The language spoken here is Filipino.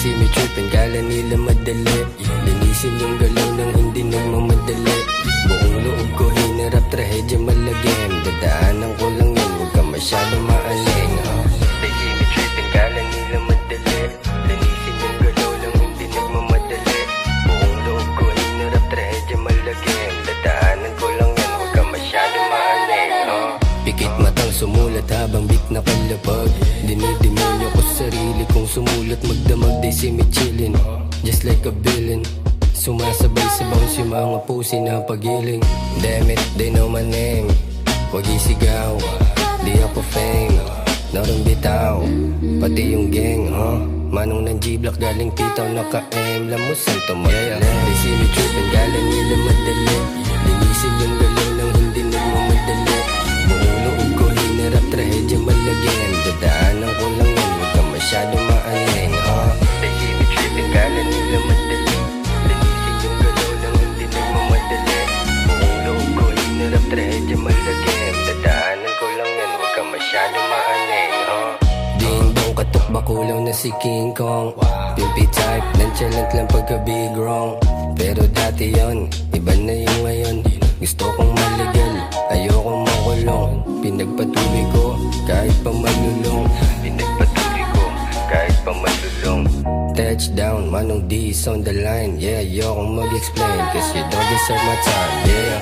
see me trippin', kala nila madali. Linisin yung galaw ng hindi nagmamadali. Buong loob ko hinarap, trahedya malagim. Dadaanan ko lang yun, huwag ka masyado maaling. They see me trippin', kala nila madali. Linisin yung galaw ng hindi nagmamadali. Buong loob ko hinarap, trahedya malagim. Dadaanan ko lang yun, huwag ka masyado maaling. Pikit matang sumulat habang bik na kalapag. Dinidemonyo ko sarili kong sumulat, magdamag. They see me chillin', just like a villain. Sumasabay sa bounce yung mga pusi na pagiling. Damn it, they know my name. Huwag isigaw, di ako fame. Narong bitaw, pati yung gang, Manong ng G-Block galing pitaw, naka-aim. Lamusan tumagal, they see me trippin', kala nila madali. Linisin yung galaw ng hindi nagmamadali. Buong loob ko hinarap, trahedya malagim. Dadaanan ko lang yun, huwag ka masyado maaling. They see me trippin', kala nila madali. Linisin yung galaw ng hindi nagmamadali. Buong loob ko hinarap, trahedya malagim. Dadaanan ko lang yun, huwag ka masyado maaling. Ding dong, katok bakulaw na si King Kong. Pimpy type, nonchalant lang pagka big wrong. Pero dati yon, iba na yung ngayon. Gusto kong maligal, ayokong makulong. Pinagpatuloy ko, kahit pa malulong. Pinagpatuloy ko, kahit pa malulong. Touchdown, Manong D's on the line. Yeah, ayokong mag-explain, cause you don't deserve my time, yeah.